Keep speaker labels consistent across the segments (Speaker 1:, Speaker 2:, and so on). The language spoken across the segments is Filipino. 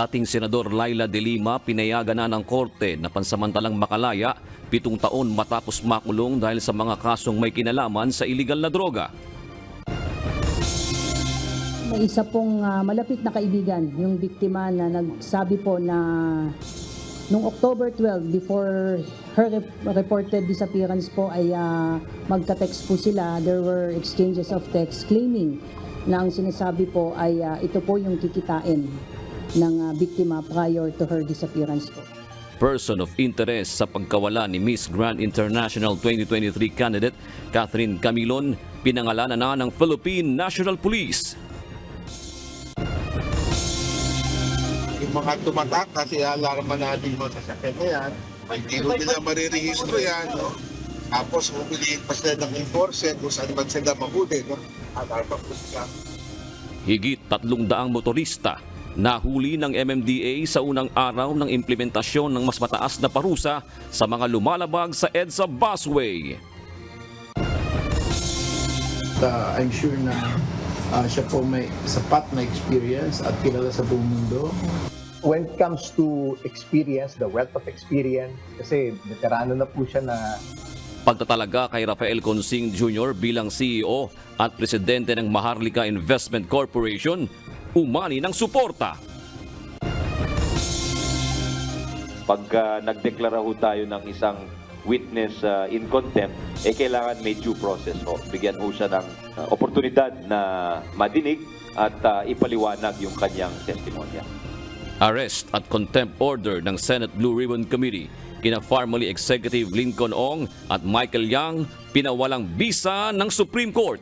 Speaker 1: Dating Senador Laila de Lima pinayagan na ng korte na pansamantalang makalaya 7 taon matapos makulong dahil sa mga kasong may kinalaman sa iligal na droga.
Speaker 2: May isa pong malapit na kaibigan, yung biktima na nagsabi po na noong October 12, before her reported disappearance po ay magka-text po sila. There were exchanges of text claiming na ang sinasabi po ay ito po yung kikitain ng biktima prior to her disappearance po.
Speaker 1: Person of interest sa pagkawala ni Miss Grand International 2023 candidate Catherine Camilon, pinangalanan na ng Philippine National Police.
Speaker 3: Yung mga tumatak kasi alarma natin mo sa sakit na yan, hindi mo nila marirehistro yan, no? Tapos pumiliin pa sila ng enforcer kung saan man sila mahuli, no? Alarma po sila.
Speaker 1: Higit 300 motorista nahuli ng MMDA sa unang araw ng implementasyon ng mas mataas na parusa sa mga lumalabag sa EDSA busway.
Speaker 4: I'm sure na siya po may sapat na experience at kilala sa buong mundo.
Speaker 5: When it comes to experience, the wealth of experience, kasi veterano na po siya na
Speaker 1: Pagtatalaga kay Rafael Consing Jr. bilang CEO at presidente ng Maharlika Investment Corporation, umani ng suporta.
Speaker 6: Pag nagdeklara ho tayo ng isang witness in contempt, kailangan may due process ho. Bigyan ho siya ng oportunidad na madinig at ipaliwanag yung kanyang testimonya.
Speaker 1: Arrest at contempt order ng Senate Blue Ribbon Committee kina formerly Executive Lincoln Ong at Michael Yang pinawalang bisa ng Supreme Court.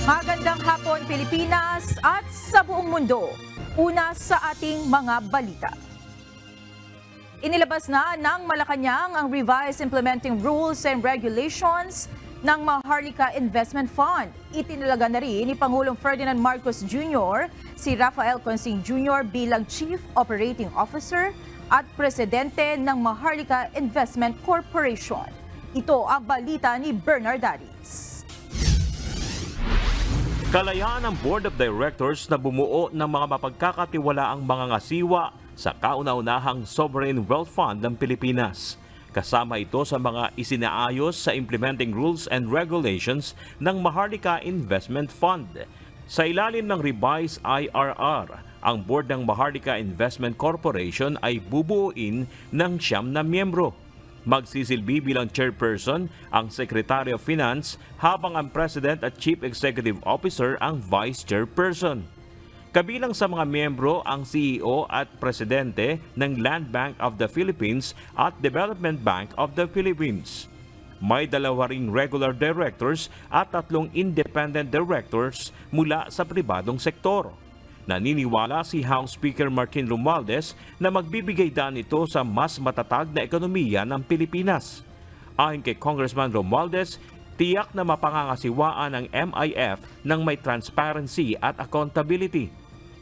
Speaker 7: Magandang hapon Pilipinas at sa buong mundo. Una sa ating mga balita. Inilabas na ng Malacanang ang revised implementing rules and regulations ng Maharlika Investment Fund. Itinalaga na rin ni Pangulong Ferdinand Marcos Jr. si Rafael Consing Jr. bilang Chief Operating Officer at Presidente ng Maharlika Investment Corporation. Ito ang balita ni Bernard Aris.
Speaker 8: Kalayaan ng Board of Directors na bumuo ng mga mapagkakatiwalaang mga ngasiwa sa kauna-unahang Sovereign Wealth Fund ng Pilipinas. Kasama ito sa mga isinaayos sa Implementing Rules and Regulations ng Maharlika Investment Fund. Sa ilalim ng revised IRR, ang board ng Maharlika Investment Corporation ay bubuuin ng 9 na miyembro. Magsisilbi bilang chairperson ang Secretary of Finance habang ang President at Chief Executive Officer ang Vice Chairperson. Kabilang sa mga miyembro ang CEO at Presidente ng Land Bank of the Philippines at Development Bank of the Philippines. May 2 ring regular directors at 3 independent directors mula sa pribadong sektor. Naniniwala si House Speaker Martin Romualdez na magbibigay daan ito sa mas matatag na ekonomiya ng Pilipinas. Ayon kay Congressman Romualdez, tiyak na mapangangasiwaan ng MIF ng may transparency at accountability.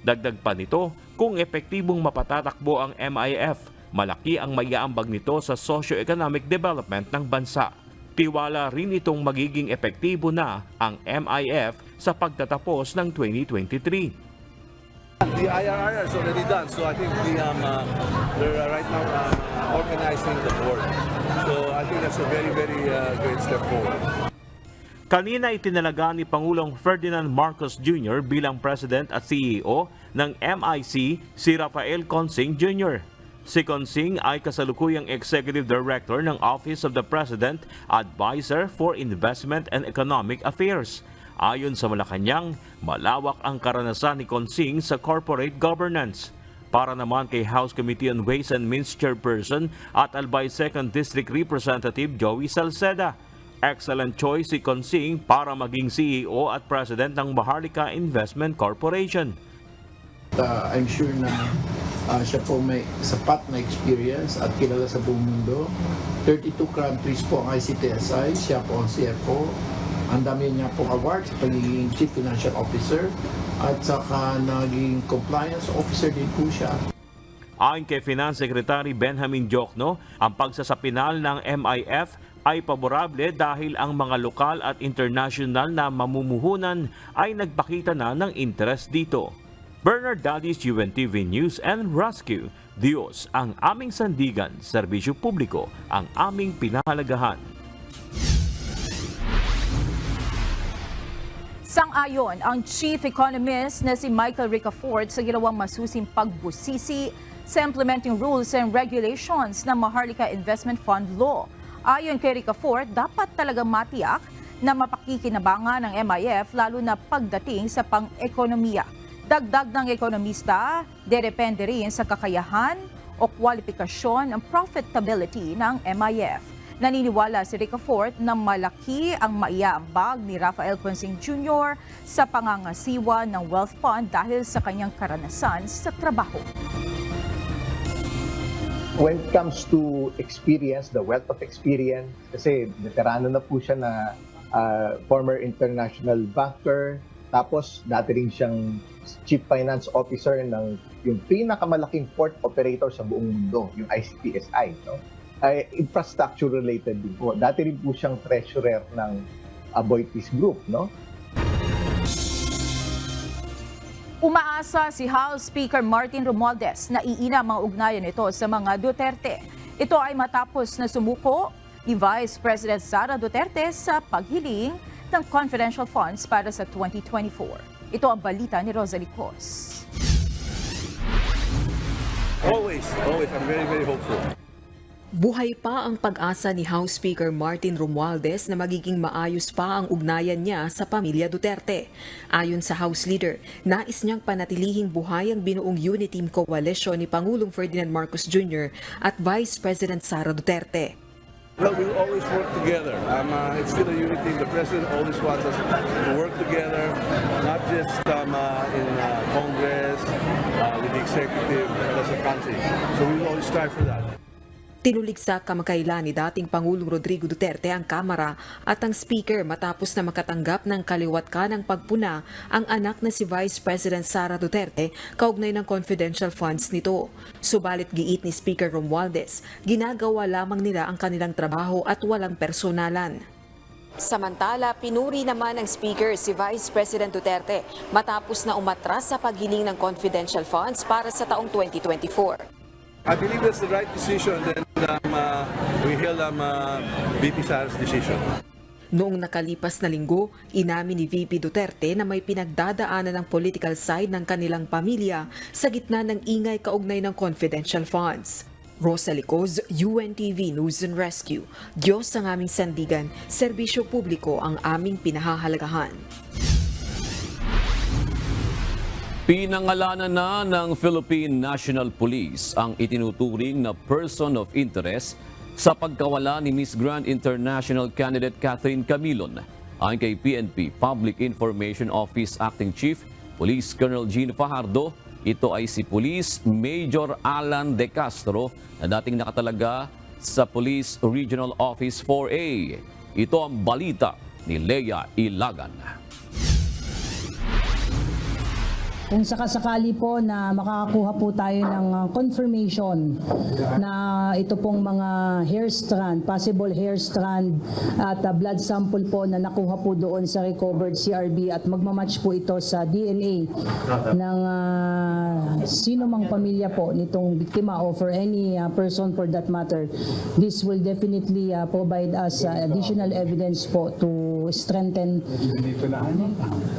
Speaker 8: Dagdag pa nito, kung epektibong mapatatakbo ang MIF, malaki ang maiaambag nito sa socio-economic development ng bansa. Tiwala rin itong magiging epektibo na ang MIF sa pagtatapos ng 2023.
Speaker 9: The IRR is already done, so I think they're right now organizing the board. So I think that's a very, very great step forward.
Speaker 8: Kanina itinalaga ni Pangulong Ferdinand Marcos Jr. bilang President at CEO ng MIC si Rafael Consing Jr. Si Consing ay kasalukuyang Executive Director ng Office of the President, Advisor for Investment and Economic Affairs. Ayon sa Malacanang, malawak ang karanasan ni Consing sa corporate governance. Para naman kay House Committee on Ways and Means Chairperson at Albay 2nd District Representative Joey Salceda, excellent choice si Consing para maging CEO at President ng Maharlika Investment Corporation.
Speaker 4: I'm sure na siya po may sapat na experience at kilala sa buong mundo. 32 countries po ang ICTSI, siya po ang CFO. Ang dami niya pong awards sa pagiging Chief Financial Officer at saka naging Compliance Officer din po siya.
Speaker 8: Ayon kay Finance Secretary Benjamin Diokno, ang pagsasapinal ng MIF ay paborable dahil ang mga lokal at international na mamumuhunan ay nagpakita na ng interest dito. Bernard Dadis, UNTV News and Rescue. Diyos ang aming sandigan, serbisyo publiko ang aming pinahalagahan.
Speaker 7: Sang-ayon ang Chief Economist na si Michael Ricafort sa ginawang masusing pagbusisi sa implementing rules and regulations ng Maharlika Investment Fund Law. Ayon kay Ricafort, dapat talagang matiyak na mapakikinabangan ng MIF lalo na pagdating sa pang-ekonomiya. Dagdag ng ekonomista, depende rin sa kakayahan o kwalifikasyon ng profitability ng MIF. Naniniwala si Ricafort na malaki ang maiaambag ni Rafael Consing Jr. sa pangangasiwa ng Wealth Fund dahil sa kanyang karanasan sa trabaho.
Speaker 5: When it comes to experience, the wealth of experience, kasi veterano na po siya na former international banker, tapos dati rin siyang Chief Finance Officer ng yung pinakamalaking port operator sa buong mundo, yung ICPSI. No? Infrastructure related din po. Dati rin po siyang treasurer ng Aboitiz Group. No?
Speaker 7: Umaasa si House Speaker Martin Romualdez na iina mga ugnayan nito sa mga Duterte. Ito ay matapos na sumuko ni Vice President Sara Duterte sa paghiling ng confidential funds para sa 2024. Ito ang balita ni Rosalie Cos.
Speaker 9: Always, I'm very, very hopeful.
Speaker 10: Buhay pa ang pag-asa ni House Speaker Martin Romualdez na magiging maayos pa ang ugnayan niya sa pamilya Duterte. Ayon sa House Leader, nais niyang panatilihing buhay ang binuong Unity Team Coalition ni Pangulong Ferdinand Marcos Jr. at Vice President Sara Duterte.
Speaker 9: Well, we will always work together. It's still a unity team. The President always wants us to work together, not just in Congress, with the executive, but as a country. So we will always strive for that.
Speaker 10: Tinulig sa kamakailan ni dating Pangulong Rodrigo Duterte ang Kamara at ang Speaker matapos na makatanggap ng kaliwat-kanang pagpuna ang anak na si Vice President Sara Duterte kaugnay ng confidential funds nito. Subalit giit ni Speaker Romualdez, ginagawa lamang nila ang kanilang trabaho at walang personalan. Samantala, pinuri naman ng Speaker si Vice President Duterte matapos na umatras sa paghiling ng confidential funds para sa taong 2024.
Speaker 9: I believe that's the right decision, and we hail VP Sara's decision.
Speaker 10: Noong nakalipas na linggo, inamin ni VP Duterte na may pinagdadaanan ng political side ng kanilang pamilya sa gitna ng ingay kaugnay ng confidential funds. Rosalie Cos, UNTV News and Rescue. Diyos ang aming sandigan, serbisyo publiko ang aming pinahahalagahan.
Speaker 1: Pinangalanan na ng Philippine National Police ang itinuturing na person of interest sa pagkawala ni Miss Grand International candidate Catherine Camilon. Ayon kay PNP Public Information Office Acting Chief Police Colonel Gene Fajardo, ito ay si Police Major Alan De Castro na dating nakatalaga sa Police Regional Office 4A. Ito ang balita ni Leia Ilagan.
Speaker 2: Kung sakasakali po na makakakuha po tayo ng confirmation na ito pong mga hair strand, possible hair strand at blood sample po na nakuha po doon sa recovered CRB at magmamatch po ito sa DNA ng sino mang pamilya po nitong biktima o for any person for that matter, this will definitely provide us additional evidence po to strengthen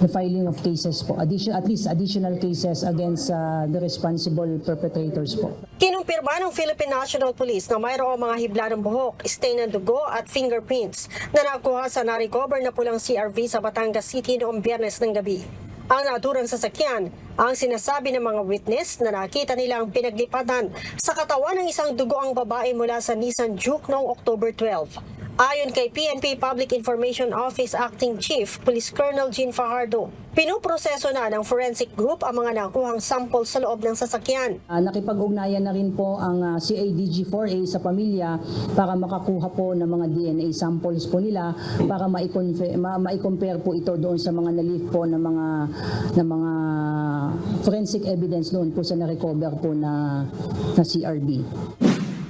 Speaker 2: the filing of cases po, at least additional cases against the responsible perpetrators po.
Speaker 11: Kinumpirma ng Philippine National Police na mayroong mga hibla ng buhok, stain ng dugo at fingerprints na nakuha sa na-recover na pulang CRV sa Batangas City noong Biyernes ng gabi. Ang naturang sasakyan, ang sinasabi ng mga witness na nakita nila ang pinaglipatan sa katawan ng isang dugoang babae mula sa Nissan Juke noong October 12. Ayon kay PNP Public Information Office Acting Chief Police Colonel Jean Fajardo, pinuproseso na ng forensic group ang mga nakuhang sample sa loob ng sasakyan.
Speaker 2: Nakipag-ugnayan na rin po ang CADG4A sa pamilya para makakuha po ng mga DNA samples po nila para ma-compare po ito doon sa mga na-leave po ng mga forensic evidence doon po sa na-recover po na CRB.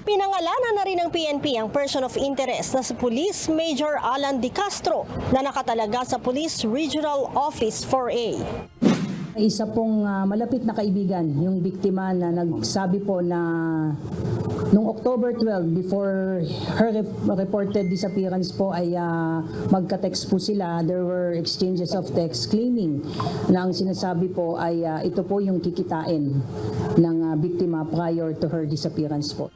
Speaker 11: Pinangalanan na rin ng PNP ang person of interest na si Police Major Alan De Castro na nakatalaga sa Police Regional Office 4A.
Speaker 2: Isa pong malapit na kaibigan, yung biktima na nagsabi po na noong October 12, before her reported disappearance po ay magka-text po sila. There were exchanges of text claiming na ang sinasabi po ay ito po yung kikitain ng biktima prior to her disappearance po.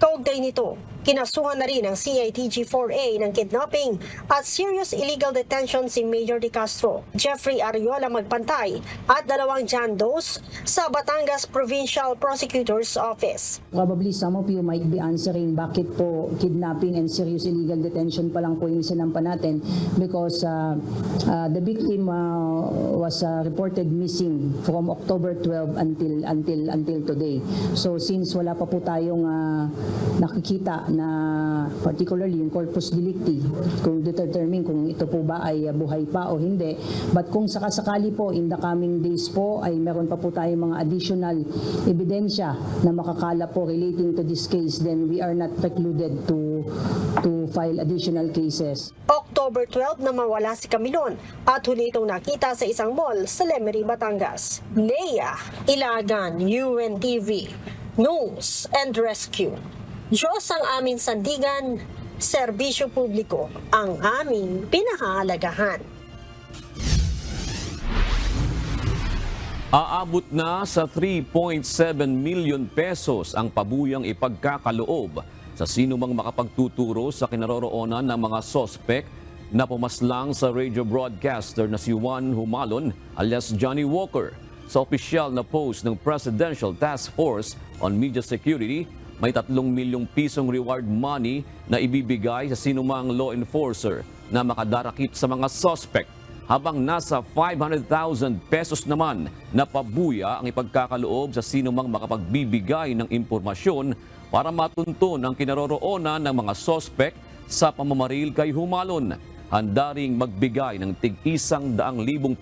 Speaker 11: Kaugnay nito, kinasuhan na rin ng CITG-4A ng kidnapping at serious illegal detention si Major De Castro, Jeffrey Ariola Magpantay at 2 John Does sa Batangas Provincial Prosecutor's Office.
Speaker 2: Probably some of you might be answering bakit po kidnapping and serious illegal detention pa lang po yung sinampa natin because the victim was reported missing from October 12 until today. So since wala pa po tayong nakikita na particularly yung corpus delicti kung determine kung ito po ba ay buhay pa o hindi, but kung sakasakali po in the coming days po ay meron pa po tayong mga additional ebidensya na makakala po relating to this case, then we are not precluded to file additional cases.
Speaker 11: October 12 na mawala si Camilon at huli itong nakita sa isang mall sa Lemery, Batangas. Leia Ilagan, UNTV, News and Rescue. Diyos ang aming sandigan, serbisyo publiko ang aming pinahahalagahan.
Speaker 1: Aabot na sa 3.7 million pesos ang pabuyang ipagkakaloob sa sino mang makapagtuturo sa kinaroroonan ng mga sospek na pumaslang sa radio broadcaster na si Juan Humalon alias Johnny Walker. Sa opisyal na post ng Presidential Task Force on Media Security, may 3 milyong pisong reward money na ibibigay sa sinumang law enforcer na makadarakip sa mga suspect, habang nasa 500,000 pesos naman na pabuya ang ipagkakaloob sa sinumang makapagbibigay ng impormasyon para matunton ang kinaroroonan ng mga suspect sa pamamaril kay Humalon. Handa ring magbigay ng tig-100,000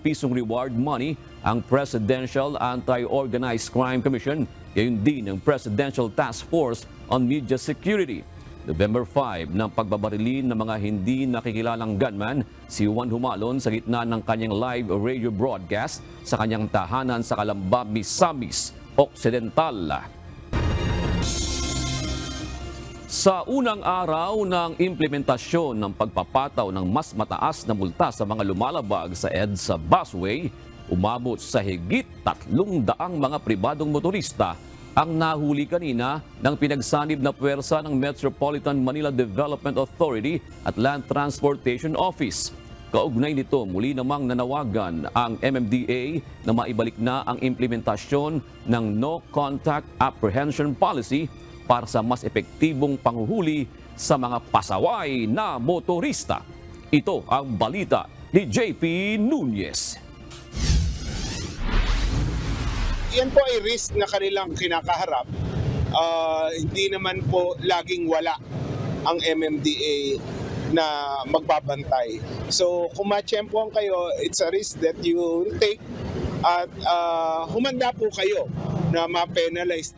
Speaker 1: pisong reward money ang Presidential Anti-Organized Crime Commission, gayon din ang Presidential Task Force on Media Security. November 5 ng pagbabarilin ng mga hindi nakikilalang gunman si Juan Humalon sa gitna ng kanyang live radio broadcast sa kanyang tahanan sa Calamba, Misamis Occidental. Sa unang araw ng implementasyon ng pagpapataw ng mas mataas na multa sa mga lumalabag sa EDSA busway, umabot sa higit 300 mga pribadong motorista ang nahuli kanina ng pinagsanib na puwersa ng Metropolitan Manila Development Authority at Land Transportation Office. Kaugnay nito, muli namang nanawagan ang MMDA na maibalik na ang implementasyon ng No Contact Apprehension Policy para sa mas epektibong panghuhuli sa mga pasaway na motorista. Ito ang balita ni JP Nunez.
Speaker 12: Yan po ay risk na kanilang kinakaharap. Hindi naman po laging wala ang MMDA na magbabantay. So kung matsyempohan kayo, it's a risk that you will take at humanda po kayo na ma-penalize.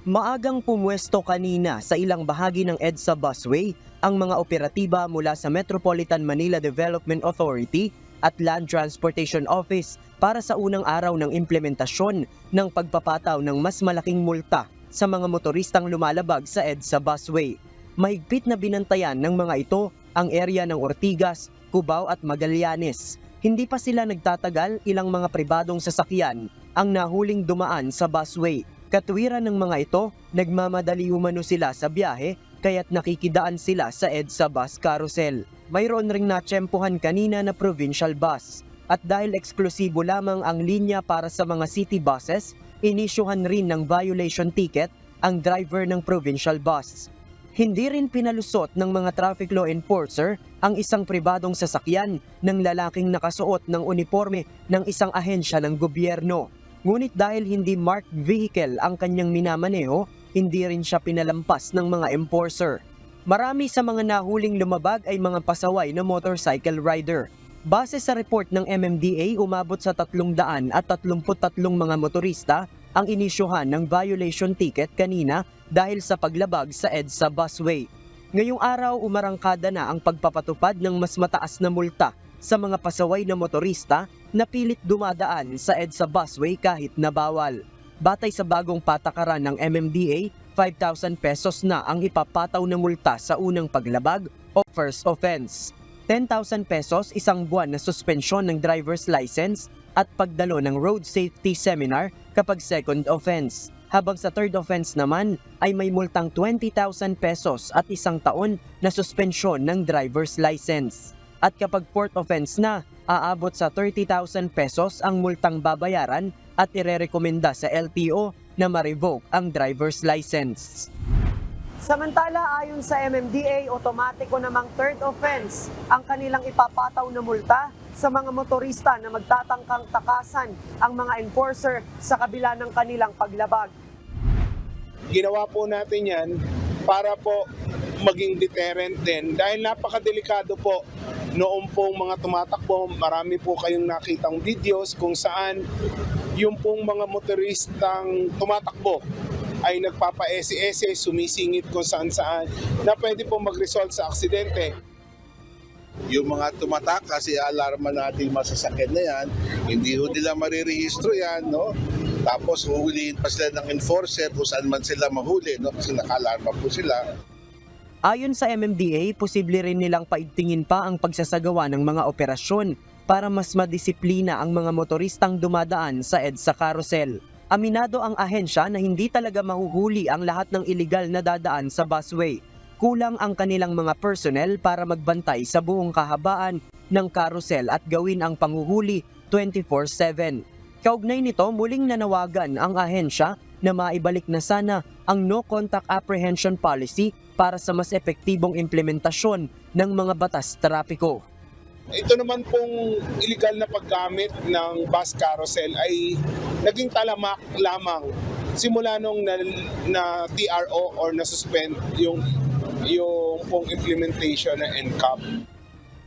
Speaker 13: Maagang pumwesto kanina sa ilang bahagi ng EDSA busway ang mga operatiba mula sa Metropolitan Manila Development Authority at Land Transportation Office para sa unang araw ng implementasyon ng pagpapataw ng mas malaking multa sa mga motoristang lumalabag sa EDSA busway. Mahigpit na binantayan ng mga ito ang area ng Ortigas, Cubao at Magallanes. Hindi pa sila nagtatagal, ilang mga pribadong sasakyan ang nahuling dumaan sa busway. Katwiran ng mga ito, nagmamadali umano sila sa biyahe kaya't nakikidaan sila sa EDSA bus carousel. Mayroon ring natsyempohan kanina na provincial bus. At dahil eksklusibo lamang ang linya para sa mga city buses, inisyuhan rin ng violation ticket ang driver ng provincial bus. Hindi rin pinalusot ng mga traffic law enforcer ang isang pribadong sasakyan ng lalaking nakasuot ng uniforme ng isang ahensya ng gobyerno. Ngunit dahil hindi marked vehicle ang kanyang minamaneho, hindi rin siya pinalampas ng mga enforcer. Marami sa mga nahuling lumabag ay mga pasaway na motorcycle rider. Base sa report ng MMDA, umabot sa 333 mga motorista ang inisyuhan ng violation ticket kanina dahil sa paglabag sa EDSA busway. Ngayong araw, umarangkada na ang pagpapatupad ng mas mataas na multa sa mga pasaway na motorista na pilit dumadaan sa EDSA busway kahit na bawal. Batay sa bagong patakaran ng MMDA, 5,000 pesos na ang ipapataw na multa sa unang paglabag o first offense. 10,000 pesos isang buwan na suspensyon ng driver's license at pagdalo ng road safety seminar kapag second offense. Habang sa third offense naman ay may multang 20,000 pesos at isang taon na suspensyon ng driver's license. At kapag fourth offense na, aabot sa 30,000 pesos ang multang babayaran at irerekomenda sa LTO na ma-revoke ang driver's license.
Speaker 14: Samantala, ayon sa MMDA, otomatiko namang third offense ang kanilang ipapataw na multa sa mga motorista na magtatangkang takasan ang mga enforcer sa kabila ng kanilang paglabag.
Speaker 12: Ginawa po natin yan para po maging deterrent din dahil napakadelikado po noong pong mga tumatakbo. Marami po kayong nakitang videos kung saan yung pong mga motoristang tumatakbo ay nagpapa-ese-ese, sumisingit kung saan-saan na pwede po mag-result sa aksidente.
Speaker 3: Yung mga tumataka, i-alarma natin yung masasakyan na yan, hindi ho nila marirehistro yan, no? Tapos huhulihin pa sila ng enforcer kung saan man sila mahuli, no? Kasi naka-alarma po sila.
Speaker 13: Ayon sa MMDA, posible rin nilang paigtingin pa ang pagsasagawa ng mga operasyon para mas madisiplina ang mga motoristang dumadaan sa EDSA carousel. Aminado ang ahensya na hindi talaga mahuhuli ang lahat ng iligal na dadaan sa busway. Kulang ang kanilang mga personnel para magbantay sa buong kahabaan ng carousel at gawin ang panghuhuli 24/7. Kaugnay nito, muling nanawagan ang ahensya na maibalik na sana ang no-contact apprehension policy para sa mas epektibong implementasyon ng mga batas trapiko.
Speaker 12: Ito naman pong illegal na paggamit ng bus carousel ay naging talamak lamang simula nung na TRO or na-suspend yung pong implementation ng NCAP.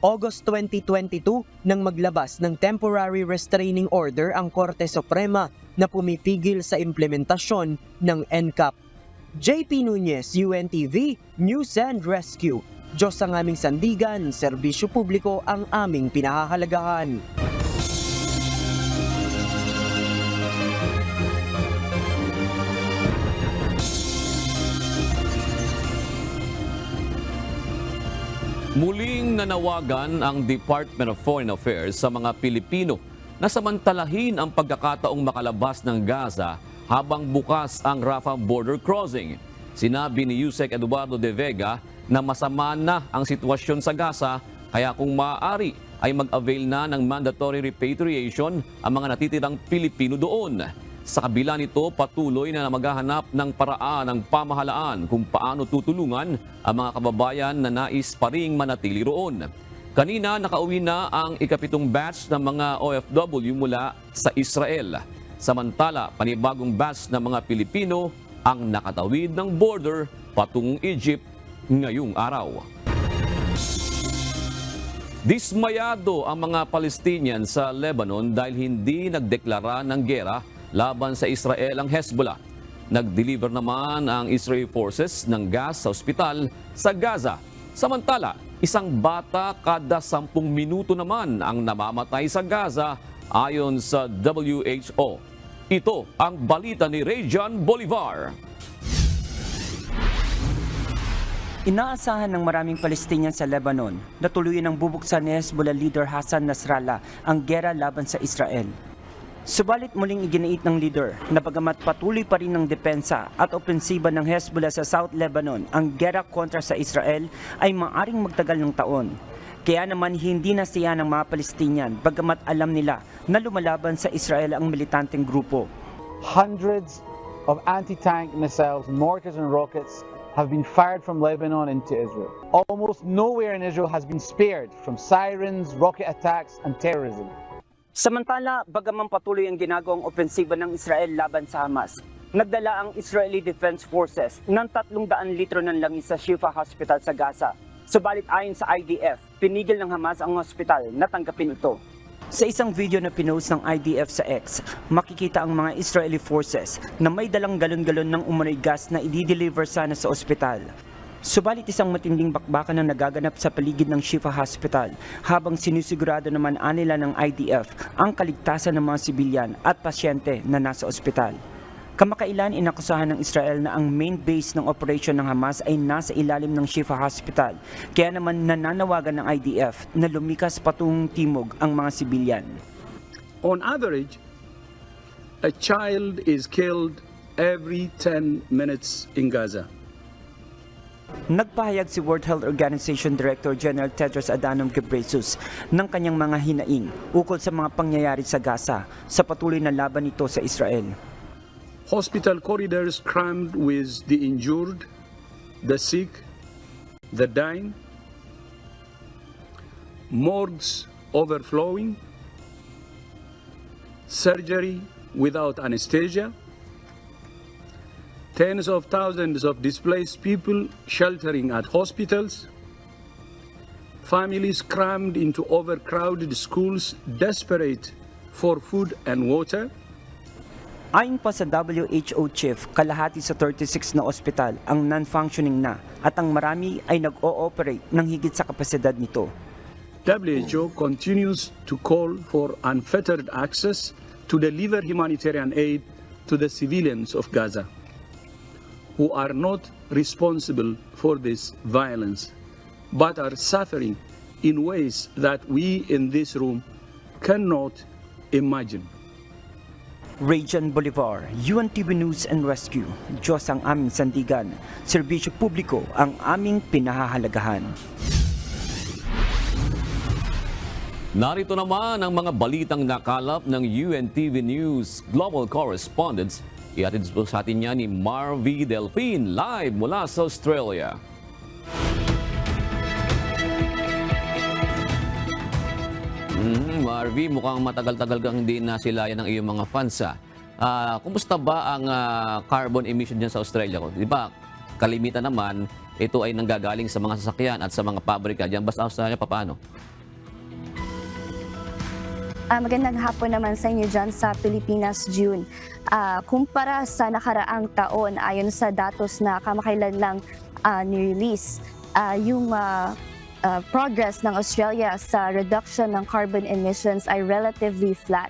Speaker 13: August 2022 nang maglabas ng temporary restraining order ang Korte Suprema na pumipigil sa implementasyon ng NCAP. JP Nunez, UNTV, News and Rescue. Diyos ang aming sandigan, serbisyo publiko ang aming pinahahalagahan.
Speaker 1: Muling nanawagan ang Department of Foreign Affairs sa mga Pilipino na samantalahin ang pagkakataong makalabas ng Gaza habang bukas ang Rafah border crossing. Sinabi ni Yusek Eduardo de Vega na masama na ang sitwasyon sa Gaza kaya kung maaari ay mag-avail na ng mandatory repatriation ang mga natitirang Pilipino doon. Sa kabila nito, patuloy na maghahanap ng paraan ng pamahalaan kung paano tutulungan ang mga kababayan na nais pa ring manatili roon. Kanina nakauwi na ang ikapitong batch ng mga OFW mula sa Israel. Samantala, panibagong batch ng mga Pilipino ang nakatawid ng border patungong Egypt ngayong araw. Dismayado ang mga Palestinian sa Lebanon dahil hindi nagdeklara ng gera laban sa Israel ang Hezbollah. Nag-deliver naman ang Israeli forces ng gas sa ospital sa Gaza. Samantala, isang bata kada 10 minuto naman ang namamatay sa Gaza ayon sa WHO. Ito ang balita ni Rayjan Bolivar.
Speaker 15: Inaasahan ng maraming Palestinian sa Lebanon na tuluyan ang bubuksan ni Hezbollah leader Hassan Nasrallah ang gera laban sa Israel. Subalit muling iginait ng leader na bagamat patuloy pa rin ng depensa at opensiba ng Hezbollah sa South Lebanon, ang gera kontra sa Israel ay maaaring magtagal ng taon. Kaya naman hindi nasiya ng mga Palestinian bagamat alam nila na lumalaban sa Israel ang militanteng grupo.
Speaker 16: Hundreds of anti-tank missiles, mortars and rockets have been fired from Lebanon into Israel. Almost nowhere in Israel has been spared from sirens, rocket attacks, and terrorism.
Speaker 15: Samantala, bagaman patuloy ang ginagawang opensiba ng Israel laban sa Hamas, nagdala ang Israeli Defense Forces ng 300 litro ng langis sa Shifa Hospital sa Gaza. Subalit ayon sa IDF, pinigil ng Hamas ang hospital na tanggapin ito. Sa isang video na pinost ng IDF sa X, makikita ang mga Israeli forces na may dalang galon-galon ng umano'y gas na i-deliver sana sa ospital. Subalit isang matinding bakbakan ang nagaganap sa paligid ng Shifa Hospital habang sinusigurado naman anila ng IDF ang kaligtasan ng mga sibilyan at pasyente na nasa ospital. Kamakailan inakusahan ng Israel na ang main base ng operasyon ng Hamas ay nasa ilalim ng Shifa Hospital. Kaya naman nananawagan ng IDF na lumikas patungong timog ang mga sibilyan.
Speaker 17: On average, a child is killed every 10 minutes in Gaza.
Speaker 15: Nagpahayag si World Health Organization Director General Tedros Adhanom Ghebreyesus ng kanyang mga hinaing ukol sa mga pangyayari sa Gaza sa patuloy na laban nito sa Israel.
Speaker 17: Hospital corridors crammed with the injured, the sick, the dying, morgues overflowing, surgery without anesthesia, tens of thousands of displaced people sheltering at hospitals, families crammed into overcrowded schools desperate for food and water.
Speaker 15: Ayon pa sa WHO chief, kalahati sa 36 na ospital ang non-functioning na at ang marami ay nag-ooperate ng higit sa kapasidad nito.
Speaker 17: WHO continues to call for unfettered access to deliver humanitarian aid to the civilians of Gaza, who are not responsible for this violence, but are suffering in ways that we in this room cannot imagine.
Speaker 15: Region Bolivar, UNTV News and Rescue. Diyos ang aming sandigan. Serbisyo publiko ang aming pinahahalagahan.
Speaker 1: Narito naman ang mga balitang nakalap ng UNTV News Global Correspondents. Ihatid po sa atin niya ni Marvy Delphine live mula sa Australia. Marvy, mukhang matagal-tagal kang hindi nasilayan ng iyong mga fans. Kumusta ba ang carbon emission dyan sa Australia? Di ba, kalimitan naman, ito ay nanggagaling sa mga sasakyan at sa mga pabrika. Diyan ba sa Australia, paano?
Speaker 18: Magandang hapon naman sa inyo dyan sa Pilipinas, June. Kumpara sa nakaraang taon, ayon sa datos na kamakailan lang ni-release, yung progress ng Australia sa reduction ng carbon emissions ay relatively flat.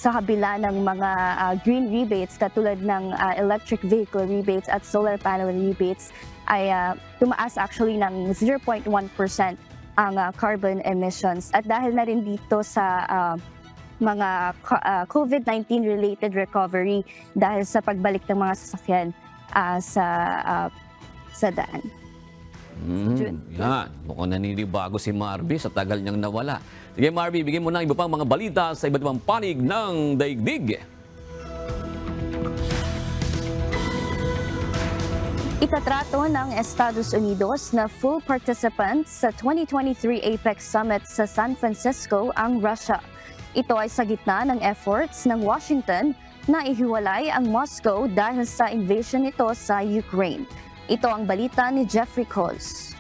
Speaker 18: Sa kabila ng mga green rebates katulad ng electric vehicle rebates at solar panel rebates ay tumaas actually ng 0.1% ang carbon emissions. At dahil na rin dito sa mga COVID-19 related recovery dahil sa pagbalik ng mga sasakyan sa daan.
Speaker 1: Yan, mukhang naninibago si Marvy sa tagal niyang nawala. Sige Marvy, bigyan mo ng iba pang mga balita sa iba't ibang panig ng daigdig.
Speaker 18: Itatrato ng Estados Unidos na full participant sa 2023 APEC Summit sa San Francisco ang Russia. Ito ay sa gitna ng efforts ng Washington na ihiwalay ang Moscow dahil sa invasion nito sa Ukraine. Ito ang balita ni Jeffrey Coles.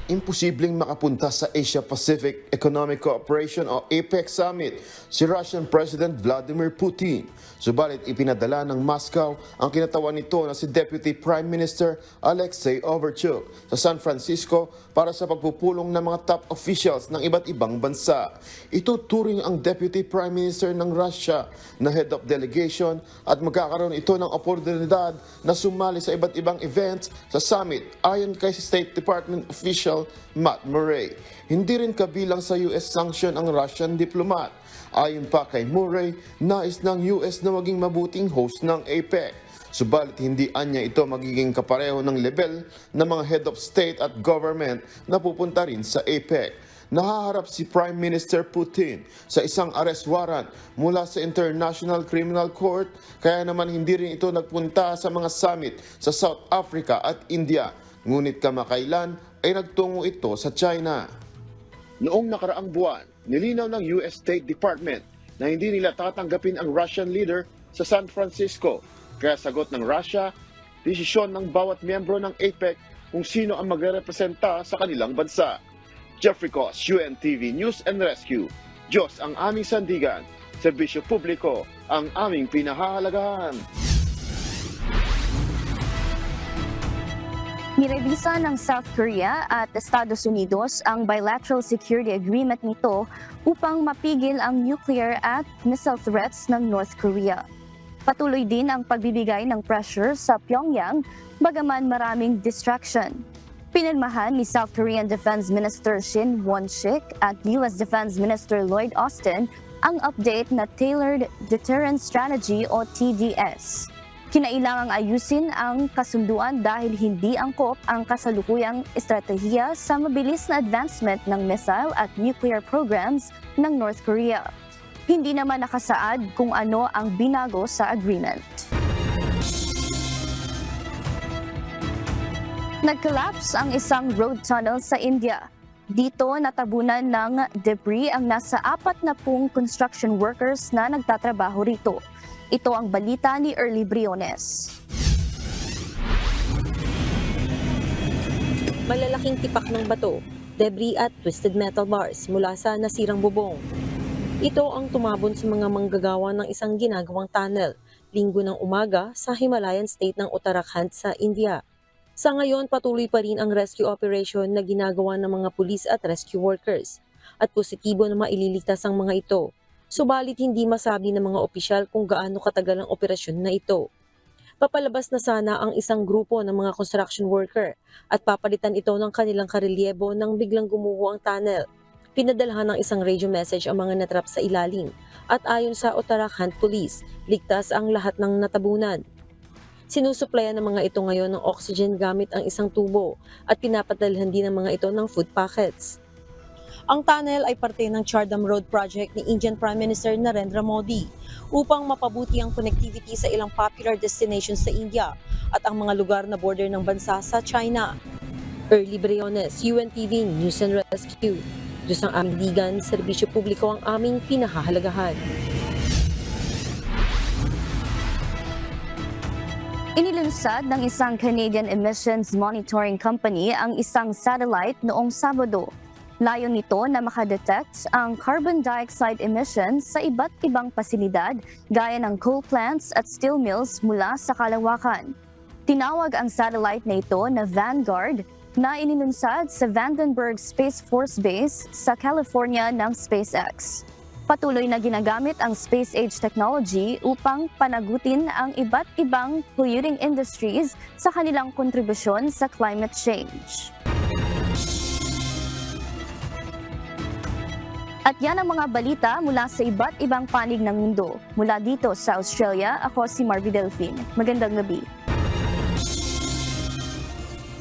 Speaker 19: Imposibleng makapunta sa Asia-Pacific Economic Cooperation o APEC Summit si Russian President Vladimir Putin. Subalit ipinadala ng Moscow ang kinatawan nito na si Deputy Prime Minister Alexei Overchuk sa San Francisco para sa pagpupulong ng mga top officials ng iba't ibang bansa. Ituturing ang Deputy Prime Minister ng Russia na head of delegation at magkakaroon ito ng oportunidad na sumali sa iba't ibang events sa summit ayon kay State Department official Matt Murray. Hindi rin kabilang sa US sanction ang Russian diplomat. Ayon pa kay Murray, nais ng US na maging mabuting host ng APEC. Subalit hindi anya ito magiging kapareho ng level ng mga head of state at government na pupunta rin sa APEC. nahaharap si Prime Minister Putin sa isang arrest warrant mula sa International Criminal Court, kaya naman hindi rin ito nagpunta sa mga summit sa South Africa at India. Ngunit kamakailan ay nagtungo ito sa China. Noong nakaraang buwan, nilinaw ng US State Department na hindi nila tatanggapin ang Russian leader sa San Francisco. Kaya sagot ng Russia, desisyon ng bawat miyembro ng APEC kung sino ang magrerepresenta sa kanilang bansa. Jeffrey Cos, UNTV News and Rescue. Diyos ang aming sandigan, serbisyo publiko ang aming pinahahalagahan.
Speaker 18: Nirevisa ng South Korea at Estados Unidos ang bilateral security agreement nito upang mapigil ang nuclear at missile threats ng North Korea. Patuloy din ang pagbibigay ng pressure sa Pyongyang bagaman maraming distraction. Pinirmahan ni South Korean Defense Minister Shin Won-sik at US Defense Minister Lloyd Austin ang update na Tailored Deterrence Strategy o TDS. Kinailangang ayusin ang kasunduan dahil hindi angkop ang kasalukuyang estratehiya sa mabilis na advancement ng missile at nuclear programs ng North Korea. Hindi naman nakasaad kung ano ang binago sa agreement. Nag-collapse ang isang road tunnel sa India. Dito natabunan ng debris ang nasa 40 construction workers na nagtatrabaho rito. Ito ang balita ni Early Briones.
Speaker 20: Malalaking tipak ng bato, debris at twisted metal bars mula sa nasirang bubong. Ito ang tumabon sa mga manggagawa ng isang ginagawang tunnel, Linggo ng umaga sa Himalayan state ng Uttarakhand sa India. Sa ngayon, patuloy pa rin ang rescue operation na ginagawa ng mga pulis at rescue workers at positibo na maililigtas ang mga ito. Subalit hindi masabi ng mga opisyal kung gaano katagal ang operasyon na ito. Papalabas na sana ang isang grupo ng mga construction worker at papalitan ito ng kanilang karelyebo nang biglang gumuho ang tunnel. Pinadalhan ng isang radio message ang mga natrap sa ilalim at ayon sa Uttarakhand Police, ligtas ang lahat ng natabunan. Sinusuplayan ng mga ito ngayon ng oxygen gamit ang isang tubo at pinapadalhan din ng mga ito ng food packets. Ang tunnel ay parte ng Chardham Road Project ni Indian Prime Minister Narendra Modi upang mapabuti ang connectivity sa ilang popular destinations sa India at ang mga lugar na border ng bansa sa China. Early Briones, UNTV News and Rescue. Diyos ang aming ligan, serbisyo publiko ang aming pinahahalagahan.
Speaker 18: Inilunsad ng isang Canadian Emissions Monitoring Company ang isang satellite noong Sabado. Layon nito na makadetect ang carbon dioxide emissions sa iba't ibang pasilidad gaya ng coal plants at steel mills mula sa kalawakan. Tinawag ang satellite na ito na Vanguard na inilunsad sa Vandenberg Space Force Base sa California ng SpaceX. Patuloy na ginagamit ang space age technology upang panagutin ang iba't ibang polluting industries sa kanilang kontribusyon sa climate change. At yan ang mga balita mula sa iba't ibang panig ng mundo. Mula dito sa Australia, ako si Marvy Delphine. Magandang gabi.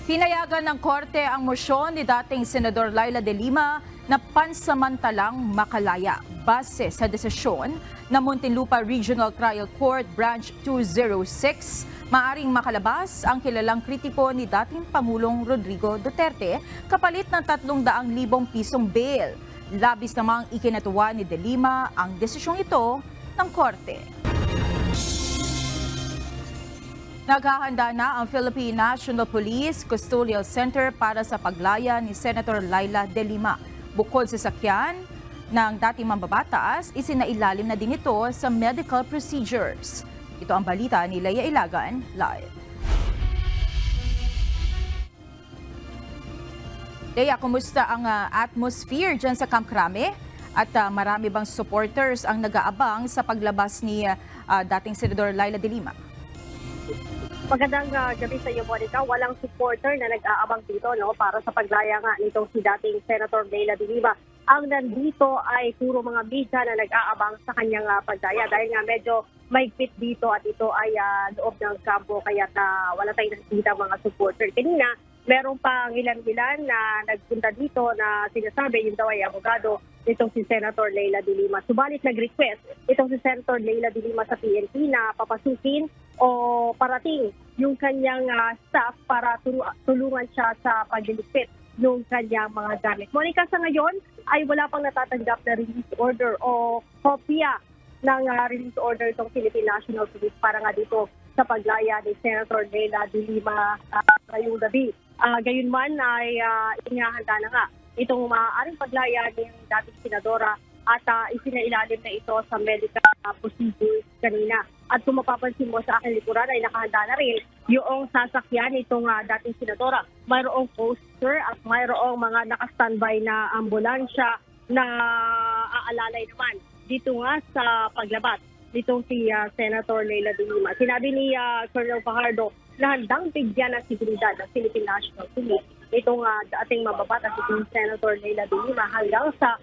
Speaker 7: Pinayagan ng korte ang mosyon ni dating Senador Laila De Lima na pansamantalang makalaya base sa desisyon ng Muntinlupa Regional Trial Court Branch 206. Maaring makalabas ang kilalang kritiko ni dating Pangulong Rodrigo Duterte kapalit ng 300,000 pisong bail. Labis namang ikinatuwa ni De Lima ang desisyong ito ng korte. Naghahanda na ang Philippine National Police Custodial Center para sa paglaya ni Senator Laila De Lima. Bukod sa sakyan ng dating mambabatas, isinailalim na din ito sa medical procedures. Ito ang balita ni Leia Ilagan, live. Leia, kumusta ang atmosphere dyan sa Camp Crame? At marami bang supporters ang nag-aabang sa paglabas ni dating Senador Laila De Lima?
Speaker 11: Magandang gabi sa iyo, Monica. Walang supporter na nag-aabang dito para sa paglaya nga nitong si dating Senator Laila De Lima. Ang nandito ay puro mga media na nag-aabang sa kanyang paglaya dahil nga medyo maigpit dito at ito ay loob ng kampo kaya wala tayong nakikita mga supporter. Kanina, Meron pa ang ilan-ilan na nagpunta dito na sinasabi yung daw ay abogado nitong si Senator Leila de Lima. Subalit nag-request itong si Senator Leila de Lima sa PNP na papasukin o parating yung kanyang staff para tulungan siya sa pagliligpit ng kanyang mga gamit. Monica, sa ngayon ay wala pang natatanggap na release order o kopya ng release order itong Philippine National Police para nga dito sa paglaya ni Senator Leila de Lima ngayong gabi. Gayunman ay inihahanda na nga itong maaaring paglaya ng dating senadora at isinailalim na ito sa medical procedures kanina. At kung mapapansin mo sa aking likuran ay nakahanda na rin yung sasakyan itong dating senadora. Mayroong poster at mayroong mga naka-standby na ambulansya na aalalay naman dito nga sa paglabas nitong si Senator Leila de Lima. Sinabi ni Colonel Fajardo na handang bigyan ng seguridad ng Philippine National Police itong ating mababata si Senator Leila de Lima hanggang sa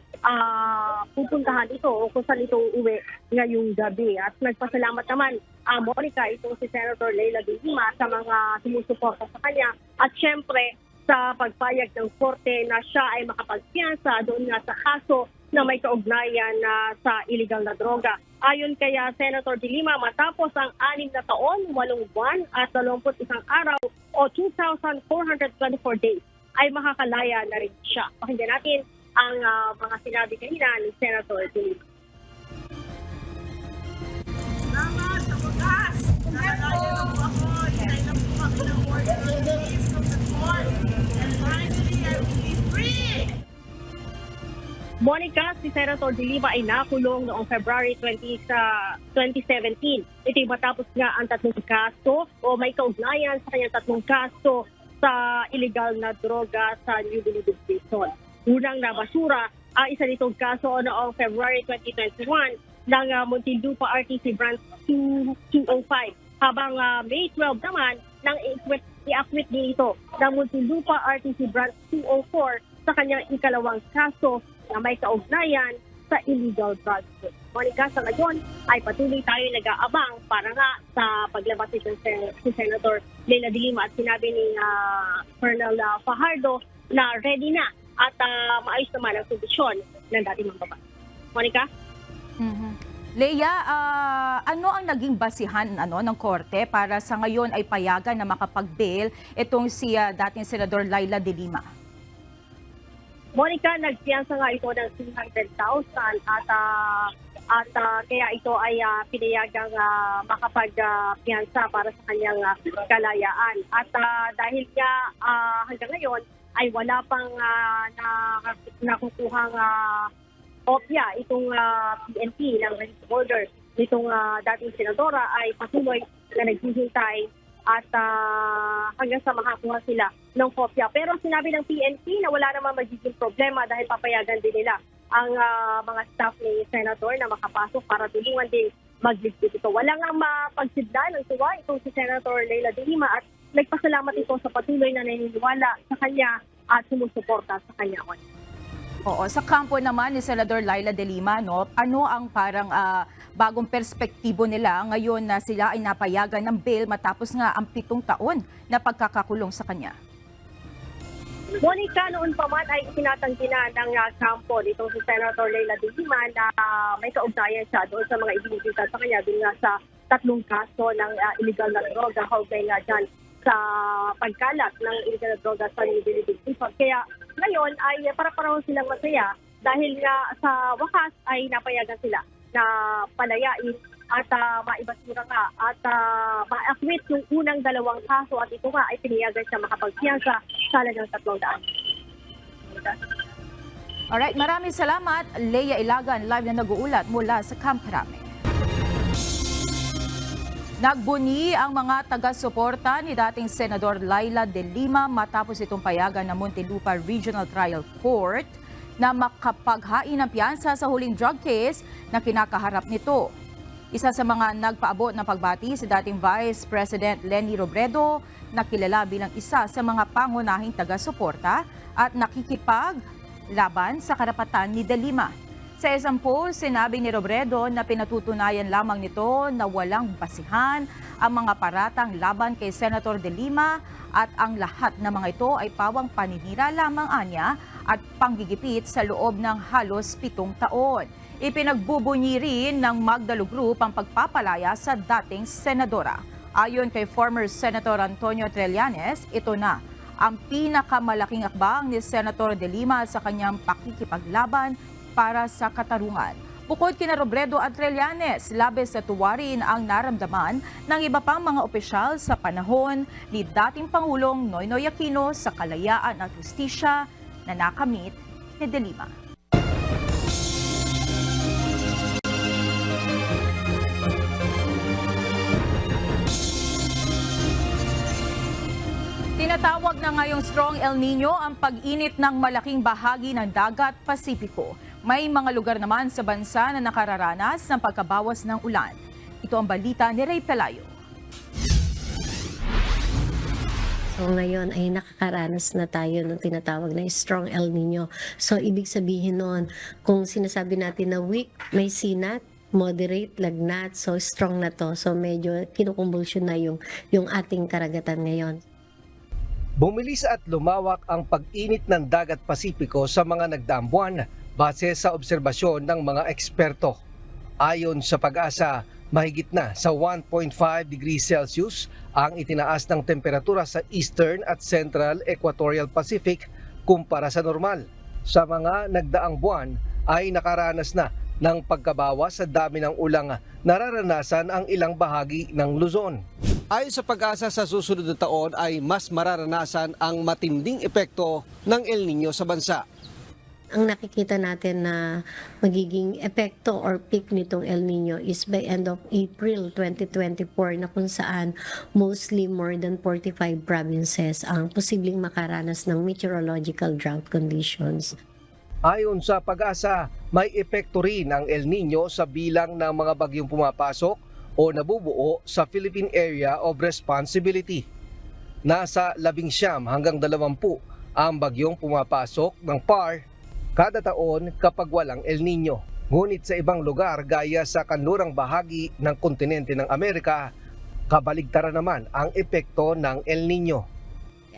Speaker 11: pupuntahan ito o kung saan ito uuwi ngayong gabi. At nagpasalamat naman Monica itong si Senator Leila de Lima sa mga sumusuporta sa kanya at syempre sa pagpayag ng korte na siya ay makapagpiyansa doon nga sa kaso na may kaugnayan sa illegal na droga. Ayon kay Senator de Lima, matapos ang 6 na taon, 8 buwan at 21 araw o 2,424 days ay makakalaya na rin siya. Pakinggan natin ang mga sinabi kanina ni Senator de Lima.
Speaker 21: Salamat sa wagas! Nakalaya na po ako. Isay na po kami ng 14 days from the court. And finally, I will be free!
Speaker 11: Monica, si Senator de Lima ay nakulong noong February 2017. Ito'y matapos nga ang 3 kaso o may kaugnayan sa kanyang 3 kaso sa illegal na droga sa New Bilibid Prison. Unang nabasura ang isa nitong kaso noong February 2021 ng Muntinlupa RTC Branch 205. Habang May 12 naman nang i-acquit nito ng Muntinlupa RTC Branch 204 sa kanyang ikalawang kaso na may kaugnayan sa illegal drugs. Monica, sa ngayon ay patuloy tayo nag-aabang para nga sa paglabas ni Senator Leila de Lima at sinabi ni Colonel Fajardo na ready na at maayos naman ang kondisyon ng dating mga babae. Monica?
Speaker 7: Leia, ano ang naging basihan ng korte para sa ngayon ay payagan na makapag-bail itong si dating Senador Leila de Lima?
Speaker 11: Monica, nagpiyansa nga ito ng 300,000 at kaya ito ay pinayagang makapagpiyansa para sa kanyang kalayaan. At dahil nga hanggang ngayon ay wala pang nakukuhang opya itong PNP ng release order nitong dating senadora ay patuloy na naghihintay at hanggang sa makakuha sila ng kopya. Pero sinabi ng PNP na wala namang magiging problema dahil papayagan din nila ang mga staff ni Senator na makapasok para tulungan din magligpit ito. Wala nga mapagsidla ng tuwa itong si Senator Leila de Lima at nagpasalamat ito sa patuloy na naniniwala sa kanya at sumusuporta sa kanya.
Speaker 7: Oo, sa kampo naman ni Senador Leila de Lima, ano ang parang bagong perspektibo nila ngayon na sila ay napayagan ng bail matapos nga ang 7 taon na pagkakakulong sa kanya?
Speaker 11: Monica, noon pa man ay itinatanggi na ng kampo nitong si Senator Leila de Lima na may kaugnayan siya doon sa mga ibinibigay sa kanya doon nga sa 3 kaso ng illegal na droga, kaugnay nga dyan sa pagkalat ng illegal na droga sa New Bilibid Prison. Kaya ngayon ay para-parang silang masaya dahil nga sa wakas ay napayagan sila na palayain at maibasura nga at ma-acquit yung unang 2 kaso at ito nga ay pinayagan siya makapagpiyansa sa halagang 300,000.
Speaker 7: Alright, maraming salamat. Leia Ilagan, live na nag-uulat mula sa Camp Crame. Nagbuni ang mga taga-suporta ni dating Senador Leila de Lima matapos itong payagan ng Muntinlupa Regional Trial Court na makapaghain ng piyansa sa huling drug case na kinakaharap nito. Isa sa mga nagpaabot ng pagbati si dating Vice President Leni Robredo na kilala bilang isa sa mga pangunahing taga-suporta at nakikipaglaban sa karapatan ni de Lima. Sa isang post, sinabi ni Robredo na pinatutunayan lamang nito na walang basihan ang mga paratang laban kay Senator De Lima at ang lahat ng mga ito ay pawang paninira lamang anya at panggigipit sa loob ng halos 7 taon. Ipinagbubunyi rin ng Magdalo Group ang pagpapalaya sa dating senadora. Ayon kay former Senator Antonio Trillanes, ito na ang pinakamalaking akbang ni Senator De Lima sa kanyang pakikipaglaban para sa katarungan. Bukod kina Robredo at Trillanes, labis na tuwa rin ang naramdaman ng iba pang mga opisyal sa panahon ni dating Pangulong Noynoy Aquino sa kalayaan at hustisya na nakamit ni De Lima. Tinatawag na ngayong strong El Nino ang pag-init ng malaking bahagi ng dagat Pasipiko. May mga lugar naman sa bansa na nakararanas ng pagkabawas ng ulan. Ito ang balita ni Ray Pelayo.
Speaker 6: So ngayon ay nakakaranas na tayo ng tinatawag na strong El Nino. So ibig sabihin noon, kung sinasabi natin na weak, may sinat, moderate, lagnat, so strong na to. So medyo kinukumbulsyon na yung ating karagatan ngayon.
Speaker 22: Bumilis at lumawak ang pag-init ng dagat Pasipiko sa mga nagdaang buwan base sa obserbasyon ng mga eksperto. Ayon sa Pag-asa, mahigit na sa 1.5 degrees Celsius ang itinaas ng temperatura sa Eastern at Central Equatorial Pacific kumpara sa normal. Sa mga nagdaang buwan ay nakaranas na ng pagkabawas sa dami ng ulang nararanasan ang ilang bahagi ng Luzon. Ayon sa Pag-asa, sa susunod na taon ay mas mararanasan ang matinding epekto ng El Nino sa bansa.
Speaker 6: Ang nakikita natin na magiging epekto or peak nitong El Nino is by end of April 2024 na kung saan mostly more than 45 provinces ang posibleng makaranas ng meteorological drought conditions.
Speaker 22: Ayon sa Pag-asa, may epekto rin ang El Nino sa bilang ng mga bagyong pumapasok o nabubuo sa Philippine Area of Responsibility. Nasa 19 hanggang 20 ang bagyong pumapasok ng PAR kada taon kapag walang El Nino. Ngunit sa ibang lugar gaya sa kanlurang bahagi ng kontinente ng Amerika, kabaligtaran naman ang epekto ng El Nino.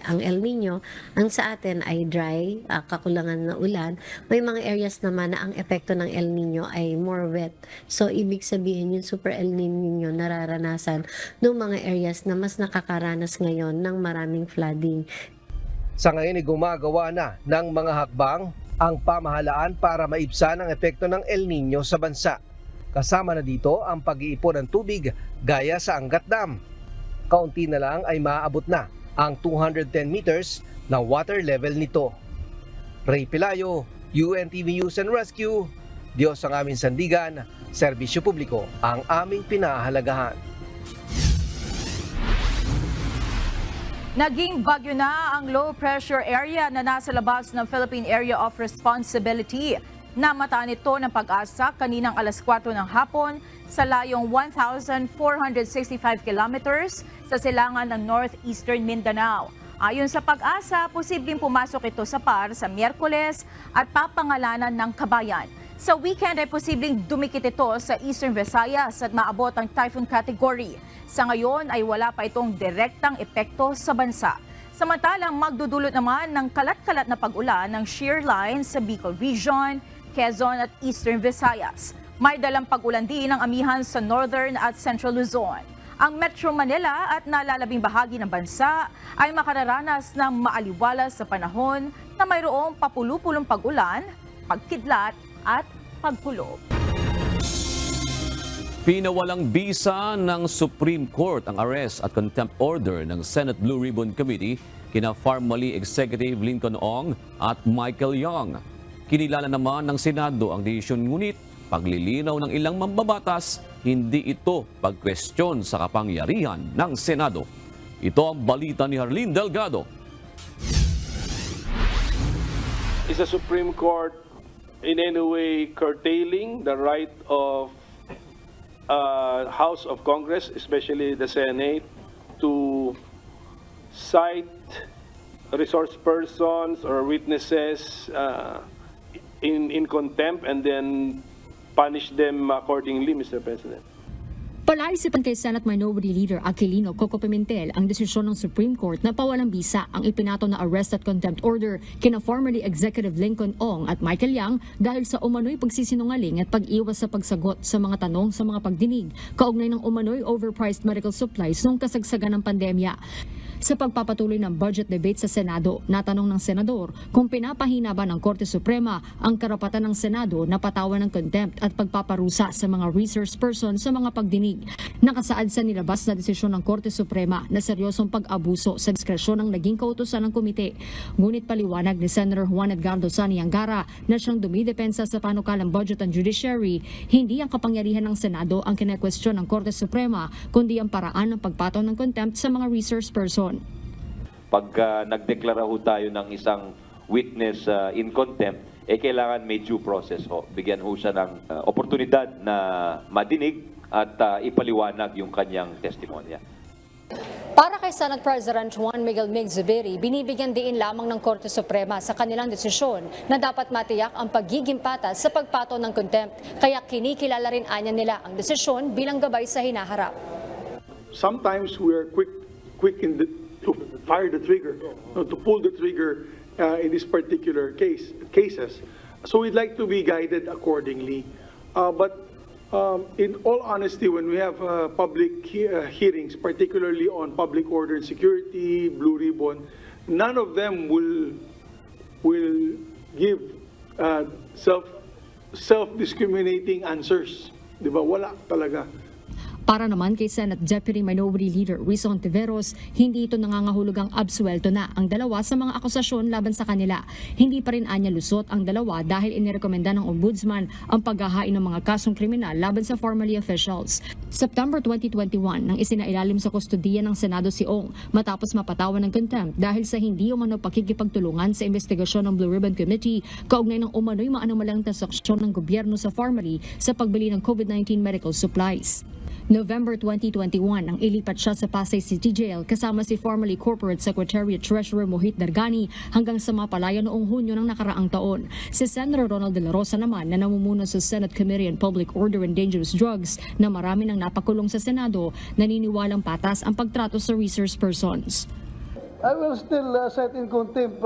Speaker 6: Ang El Nino, ang sa atin ay dry, kakulangan ng ulan. May mga areas naman na ang epekto ng El Nino ay more wet. So, ibig sabihin yung super El Nino nararanasan ng mga areas na mas nakakaranas ngayon ng maraming flooding.
Speaker 22: Sa ngayon ay gumagawa na ng mga hakbang ang pamahalaan para maibsan ang epekto ng El Nino sa bansa. Kasama na dito ang pag-iipon ng tubig gaya sa Angat Dam. Kaunti na lang ay maaabot na ang 210 meters na water level nito. Ray Pelayo, UNTV News and Rescue. Diyos ang aming sandigan, serbisyo publiko ang aming pinahahalagahan.
Speaker 7: Naging bagyo na ang low pressure area na nasa labas ng Philippine Area of Responsibility. Namataan ito ng Pag-asa kaninang alas 4 ng hapon sa layong 1,465 kilometers sa silangan ng northeastern Mindanao. Ayon sa Pag-asa, posibleng pumasok ito sa PAR sa Miyerkules at papangalanan ng Kabayan. Sa weekend ay posibleng dumikit ito sa Eastern Visayas at maabot ang typhoon category. Sa ngayon ay wala pa itong direktang epekto sa bansa. Samantalang magdudulot naman ng kalat-kalat na pag-ulan ng shear line sa Bicol Region, Quezon at Eastern Visayas. May dalang pag-ulan din ang amihan sa Northern at Central Luzon. Ang Metro Manila at nalalabing bahagi ng bansa ay makararanas ng maaliwalas sa panahon na mayroong papulupulong pag-ulan, pagkidlat at pagkulob.
Speaker 1: Pinawalang bisa ng Supreme Court ang arrest at contempt order ng Senate Blue Ribbon Committee kina Pharmally Executive Lincoln Ong at Michael Young. Kinilala naman ng Senado ang desisyon, ngunit paglilinaw ng ilang mambabatas, hindi ito pagkwestiyon sa kapangyarihan ng Senado. Ito ang balita ni Harleen Delgado.
Speaker 23: Is the Supreme Court in any way curtailing the right of House of Congress, especially the Senate, to cite resource persons or witnesses in contempt and then punish them accordingly, Mr. President.
Speaker 4: Palaisipan kay Senate Minority Leader Aquilino Coco Pimentel ang desisyon ng Supreme Court na pawalang bisa ang ipinato na arrest at contempt order kina formerly Executive Lincoln Ong at Michael Yang dahil sa umano'y pagsisinungaling at pag-iwas sa pagsagot sa mga tanong sa mga pagdinig kaugnay ng umano'y overpriced medical supplies noong kasagsagan ng pandemya. Sa pagpapatuloy ng budget debate sa Senado, natanong ng Senador kung pinapahina ba ng Korte Suprema ang karapatan ng Senado na patawan ng contempt at pagpaparusa sa mga resource person sa mga pagdinig. Nakasaad sa nilabas na desisyon ng Korte Suprema na seryosong pag-abuso sa diskresyon ng naging kautusan ng komite. Ngunit paliwanag ni Senator Juan Edgardo Sani Angara na siyang dumidepensa sa panukalang budget and judiciary, hindi ang kapangyarihan ng Senado ang kine-question ng Korte Suprema, kundi ang paraan ng pagpataw ng contempt sa mga resource person.
Speaker 5: Pag nagdeklara ho tayo ng isang witness in contempt, kailangan may due process ho. Bigyan ho siya ng oportunidad na madinig at ipaliwanag yung kanyang testimonya.
Speaker 4: Para kay Senate President Juan Miguel Mig-Zubiri, binibigyan diin lamang ng Korte Suprema sa kanilang desisyon na dapat matiyak ang pagiging patas sa pagpataw ng contempt, kaya kinikilala rin anya nila ang desisyon bilang gabay sa hinaharap.
Speaker 17: Sometimes we are quick to fire the trigger, to pull the trigger in this particular cases. So we'd like to be guided accordingly. But in all honesty, when we have public hearings, particularly on public order and security, Blue Ribbon, none of them will give self-discriminating answers. Di ba? Wala talaga.
Speaker 4: Para naman kay Senate Deputy Minority Leader Rizzo Ontiveros, hindi ito nangangahulugang absuelto na ang dalawa sa mga akusasyon laban sa kanila. Hindi pa rin anya lusot ang dalawa dahil inirekomenda ng Ombudsman ang paghahain ng mga kasong kriminal laban sa formerly officials. September 2021 nang isinailalim sa kustodiya ng Senado si Ong matapos mapatawan ng contempt dahil sa hindi umano pakikipagtulungan sa investigasyon ng Blue Ribbon Committee kaugnay ng umano'y maanumalang transaksyon ng gobyerno sa formerly sa pagbili ng COVID-19 medical supplies. November 2021 nang ilipat siya sa Pasay City Jail kasama si formerly Corporate Secretary at Treasurer Mohit Dargani hanggang sa mapalaya noong Hunyo ng nakaraang taon. Si Senator Ronald De La Rosa naman na namumuno sa Senate Committee on Public Order and Dangerous Drugs na marami nang napakulong sa Senado, naniniwalang patas ang pagtrato sa resource persons.
Speaker 8: I will still cite in contempt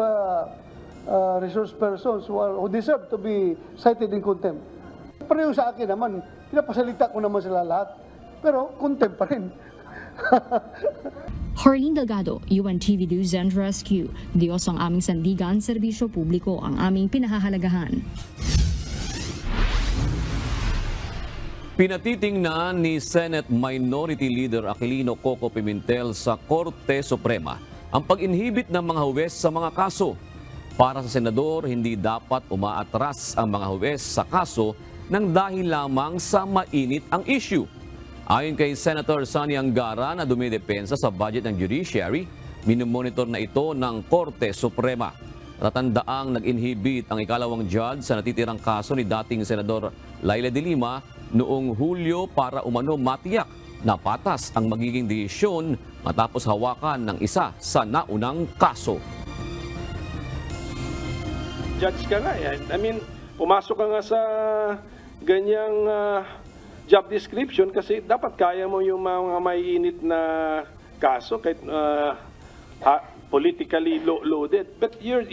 Speaker 8: resource persons who deserve to be cited in contempt. Pareho sa akin naman, pinapasalita ko naman sila lahat. Pero contempt pa rin.
Speaker 4: Harleen Delgado, UNTV News and Rescue. Diyos ang aming sandigan, serbisyo publiko ang aming pinahahalagahan.
Speaker 1: Pinatitingnan ni Senate Minority Leader Aquilino Coco Pimentel sa Korte Suprema ang pag-inhibit ng mga huwes sa mga kaso. Para sa senador, hindi dapat umaatras ang mga huwes sa kaso nang dahil lamang sa mainit ang issue. Ayon kay Senator Sani Angara na dumidepensa sa budget ng judiciary, minumonitor na ito ng Korte Suprema. Natandaang nag-inhibit ang ikalawang judge sa natitirang kaso ni dating Senador Laila de Lima noong Hulyo para umano matiyak na patas ang magiging desisyon matapos hawakan ng isa sa naunang kaso.
Speaker 23: Judge ka nga yan. I mean, pumasok ka nga sa ganyang job description kasi dapat kaya mo yung mga maiinit na kaso kahit politically loaded. But you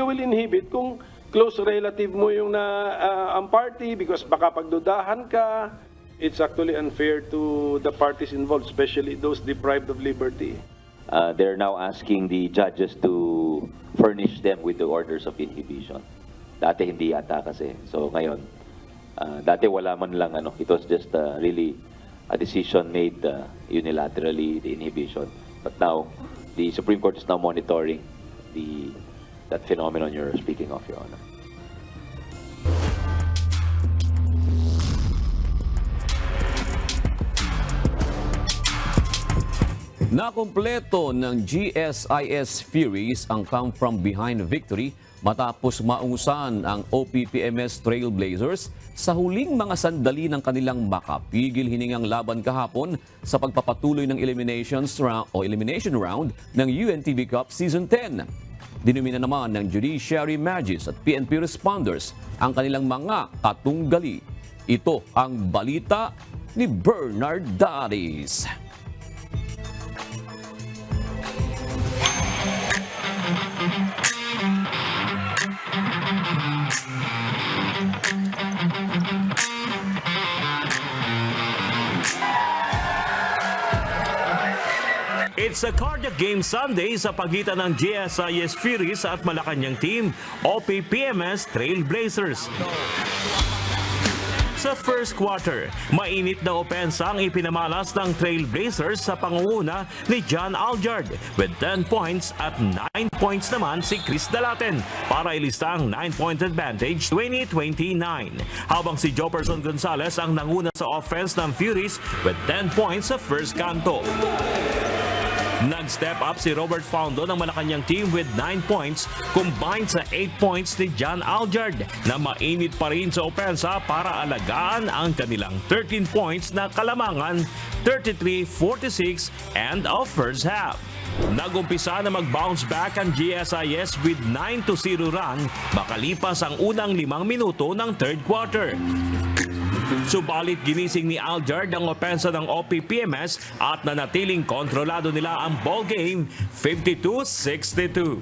Speaker 23: will inhibit kung close relative mo yung ang party because baka pagdudahan ka. It's actually unfair to the parties involved, especially those deprived of liberty.
Speaker 5: They're now asking the judges to furnish them with the orders of inhibition. Dati hindi yata kasi. So ngayon, dati wala man lang it was just really a decision made unilaterally, the inhibition. But now, the Supreme Court is now monitoring that phenomenon you're speaking of, Your Honor.
Speaker 1: Nakumpleto ng GSIS Furies ang Come From Behind victory matapos maungusan ang OPPMS Trailblazers sa huling mga sandali ng kanilang makapigil hiningang laban kahapon sa pagpapatuloy ng elimination round ng UNTV Cup Season 10. Dinumina naman ng Judiciary Magis at PNP responders ang kanilang mga katunggali. Ito ang balita ni Bernard Daris.
Speaker 2: It's a cardiac game Sunday sa pagitan ng GSIS Furies at Malacanang team, OPPMS Trailblazers. Sa first quarter, mainit na opensa ang ipinamalas ng Trailblazers sa pangunguna ni John Aljard with 10 points at 9 points naman si Chris Dalaten para ilista ang 9-point advantage 20-29. Habang si Jefferson Gonzalez ang nanguna sa offense ng Furies with 10 points sa first kanto. Nag-step up si Robert Faundo ng Malacanang team with 9 points combined sa 8 points ni John Aljard na mainit pa rin sa opensa para alagaan ang kanilang 13 points na kalamangan 33-46 and of first half. Nagumpisa na mag-bounce back ang GSIS with 9-0 run makalipas ang unang 5 minuto ng third quarter. Subalit ginising ni Aljard ang opensa ng OPPMS at nanatiling kontrolado nila ang ball game 52-62.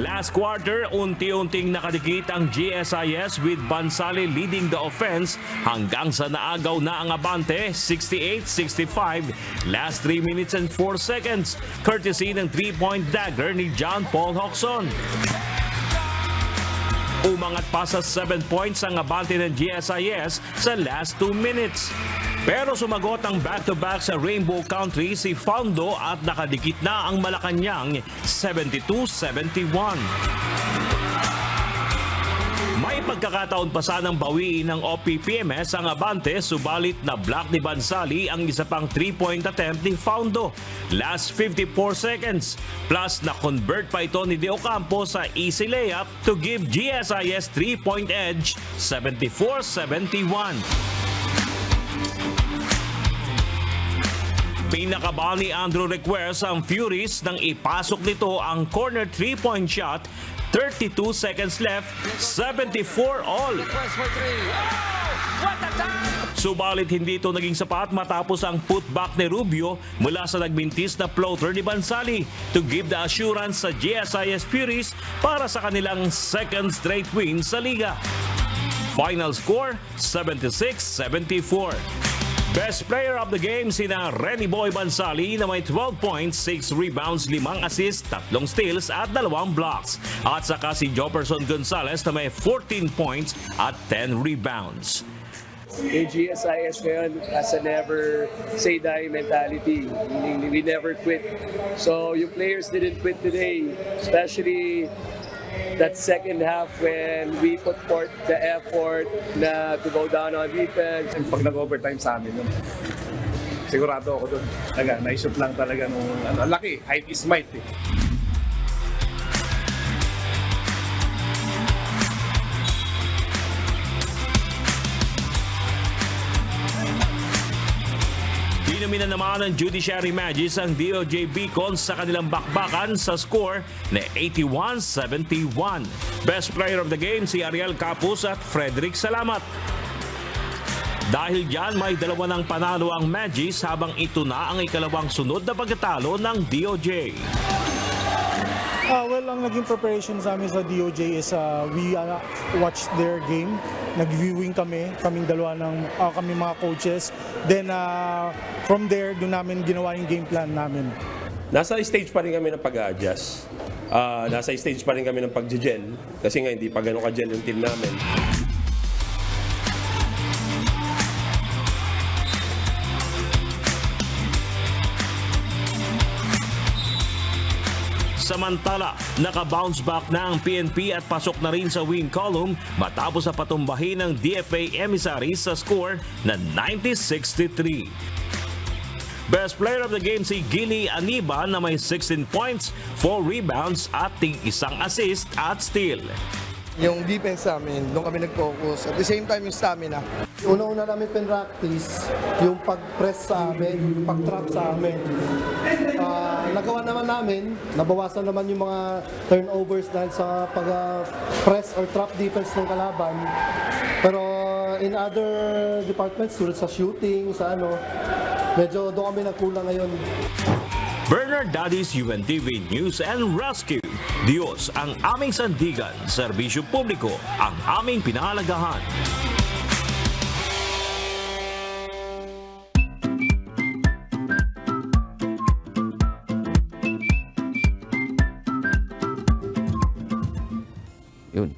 Speaker 2: Last quarter, unti-unting nakadikit ang GSIS with Bansali leading the offense hanggang sa naagaw na ang abante 68-65 last 3 minutes and 4 seconds courtesy ng 3-point dagger ni John Paul Hoxon. Umangat pa sa 7 points ang abante ng GSIS sa last 2 minutes. Pero sumagot ang back-to-back sa Rainbow Country si Faundo at nakadikit na ang Malacanang 72-71. May pagkakataon pa sanang bawiin ng OPPMS ang abante subalit na block ni Bansali ang isa pang 3-point attempt ni Faundo. Last 54 seconds. Plus na-convert pa ito ni De Ocampo sa easy layup to give GSIS 3-point edge 74-71. Pinakaba ni Andrew Requers ang Furies nang ipasok nito ang corner 3-point shot. 32 seconds left, 74 all. Subalit hindi ito naging sapat matapos ang putback ni Rubio mula sa nagmintis na floater ni Bansali to give the assurance sa GSIS Furies para sa kanilang second straight win sa liga. Final score, 76-74. Best player of the game sina Renny Boy Bansali na may 12 points, 6 rebounds, 5 assists, 3 steals at 2 blocks. At saka si Jefferson Gonzalez na may 14 points at 10 rebounds.
Speaker 9: Yung GSIS ngayon has a never say die mentality, meaning we never quit. So yung players didn't quit today, especially that second half when we put forth the effort na to go down on defense.
Speaker 10: Pag nag-overtime sa amin, sigurado ako doon. Naisip lang talaga nung laki, height is might eh.
Speaker 2: Dinumina naman ng Judiciary Magis ang DOJ Beacon sa kanilang bakbakan sa score na 81-71. Best player of the game si Ariel Capus at Frederick Salamat. Dahil dyan may 2 ng panalo ang Magis habang ito na ang ikalawang sunod na pagkatalo ng DOJ.
Speaker 24: Well, ang naging preparation sa amin sa DOJ is we watched their game. Nag-viewing kaming dalawa ng kami mga coaches. Then from there, doon namin ginawa yung game plan namin.
Speaker 10: Nasa stage pa rin kami ng pag-a-adjust. Nasa stage pa rin kami ng pag-gel. Kasi nga hindi pa gano'n ka-gel yung team namin.
Speaker 2: Samantala, naka-bounce back na ang PNP at pasok na rin sa win column matapos na patumbahin ng DFA emissaries sa score na 90-63. Best player of the game si Gilly Aniba na may 16 points, 4 rebounds at 1 assist at steal.
Speaker 3: Yung defense namin, doon kami nag-focus. At the same time, yung stamina.
Speaker 8: Una-una namin pinractice yung pag-press sa amin, yung pag-trap sa amin. Nagawa naman namin, nabawasan naman yung mga turnovers dahil sa pag-press or trap defense ng kalaban. Pero in other departments, tulad sa shooting, sa medyo doon kami nagkulang ngayon.
Speaker 2: Bernard Daddy's UNTV News and Rescue. Diyos ang aming sandigan, serbisyo publiko ang aming pinahalagahan.
Speaker 1: Yun.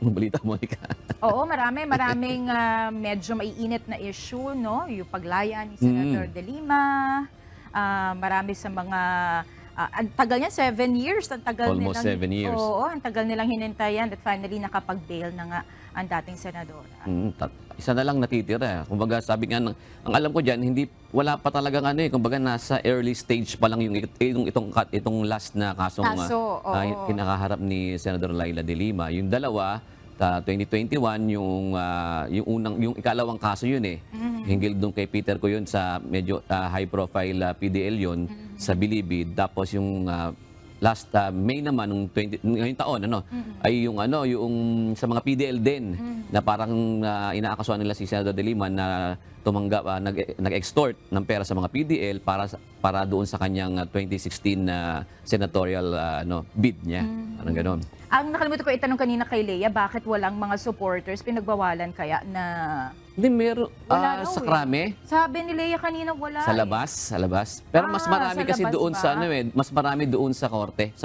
Speaker 1: Ang balita, Monica.
Speaker 7: Oo, maraming medyo maiinit na issue, no? Yung paglaya ni Senator De Lima, marami sa mga ang tagal niya, 7 years. Ang tagal
Speaker 1: Almost 7 years.
Speaker 7: Oo, ang tagal nilang hinintayan at finally nakapag-bail na nga ang dating senadora.
Speaker 1: Isa na lang natitira. Kumbaga, sabi nga, ang alam ko dyan, wala pa talagang kumbaga nasa early stage pa lang itong last na kasong kinakaharap ni Senator Laila De Lima. Yung dalawa, 2021, yung ikalawang kaso yun Hinggil doon kay Peter ko yun sa medyo high profile PDL yun sa Bilibid. Tapos yung last May naman ngayong taon ay yung sa mga PDL din na parang inaakasuhan nila si Senator De Lima na tumanggap nag-extort ng pera sa mga PDL para doon sa kanyang 2016 senatorial bid niya. Parang ganoon.
Speaker 7: Ang nakalimutan ko itanong kanina kay Leia, bakit walang mga supporters? Pinagbawalan kaya na...
Speaker 1: Hindi, meron. Sa Krame?
Speaker 7: Sabi ni Leia kanina wala.
Speaker 1: Sa labas. Pero mas marami kasi doon
Speaker 7: ba?
Speaker 1: sa mas marami doon sa korte, sa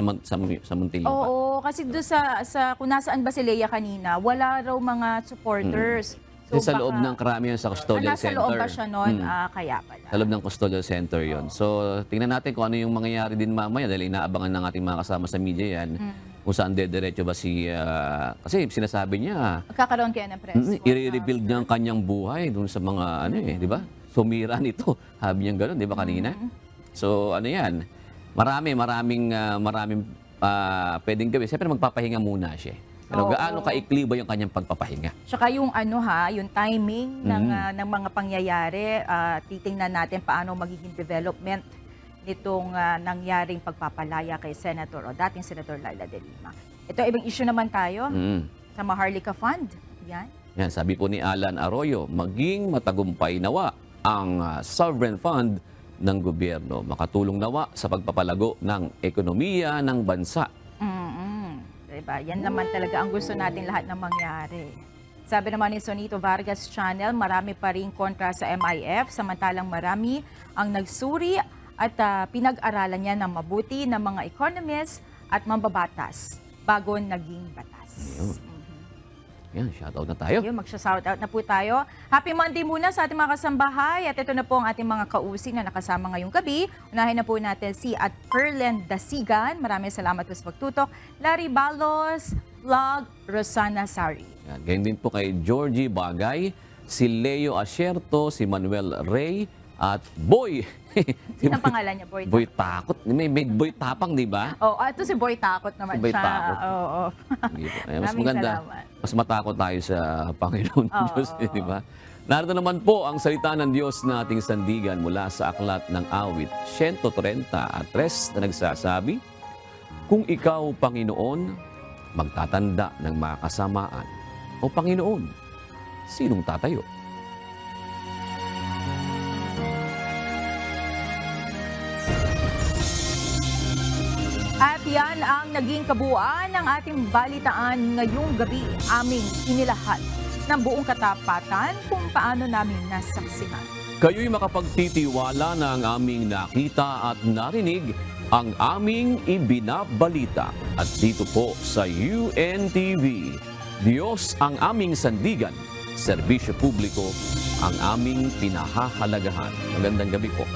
Speaker 1: Muntinlupa.
Speaker 7: Oo, kasi doon sa kung nasaan ba si Leia kanina, wala raw mga supporters. So,
Speaker 1: sa loob ng Krame yun, sa custodial
Speaker 7: nasa
Speaker 1: center.
Speaker 7: loob ba siya noon? Kaya pala.
Speaker 1: Sa loob ng custodial center yon. So, tingnan natin kung ano yung mangyayari din mamaya dahil inaabangan ng ating mga kasama sa media yan. Kung saan dediretso ba kasi sinasabi niya,
Speaker 7: Magkakaroon kaya ng press.
Speaker 1: i-rebuild niya ang kanyang buhay dun sa mga di ba? Sumira nito. Sabi niya gano'n, di ba kanina? So, yan. Maraming pwedeng gawin. Siyempre magpapahinga muna siya. Pero gaano kaikli ba yung kanyang pagpapahinga?
Speaker 7: Tsaka yung yung timing ng mga pangyayari, titingnan natin paano magiging development nitong nangyaring pagpapalaya kay Senator o dating Senator Laila De Lima. Ito, ibang issue naman tayo sa Maharlika Fund. Yan,
Speaker 1: sabi po ni Alan Arroyo, maging matagumpay nawa ang sovereign fund ng gobyerno. Makatulong nawa sa pagpapalago ng ekonomiya ng bansa.
Speaker 7: Diba? Yan naman talaga ang gusto natin lahat na mangyari. Sabi naman ni Sonito Vargas Channel, marami pa rin kontra sa MIF, samantalang marami ang nagsuri at pinag-aralan niya ng mabuti ng mga economists at mambabatas bago naging batas.
Speaker 1: Yan, shoutout na tayo.
Speaker 7: Magsha-shoutout na po tayo. Happy Monday muna sa ating mga kasambahay at ito na po ang ating mga kausing na nakasama ngayong gabi. Unahin na po natin si at Perlen Dasigan. Maraming salamat po sa pagtutok. Larry Balos, Vlog, Rosana Sari.
Speaker 1: Yan, ganyan din po kay Georgie Bagay, si Leo Asierto, si Manuel Ray, at Boy.
Speaker 7: Sino ang pangalan niya?
Speaker 1: Boy Takot. May Boy Tapang, di ba?
Speaker 7: Ito si Boy Takot naman
Speaker 1: Boy
Speaker 7: siya.
Speaker 1: Takot.
Speaker 7: Oo.
Speaker 1: Mas maganda.
Speaker 7: Salamat.
Speaker 1: Mas matakot tayo sa Panginoon Diyos, di ba? Narito naman po ang salita ng Diyos na ating sandigan mula sa aklat ng awit 130 at 3 na nagsasabi, kung ikaw, Panginoon, magtatanda ng mga kasamaan, o Panginoon, sinong tatayo?
Speaker 7: At yan ang naging kabuuan ng ating balitaan ngayong gabi. Aming inilahad ng buong katapatan kung paano namin nasaksihan.
Speaker 1: Kayo'y makapagtitiwala na ang aming nakita at narinig ang aming ibinabalita. At dito po sa UNTV, Diyos ang aming sandigan, serbisyo publiko ang aming pinahahalagahan. Magandang gabi po.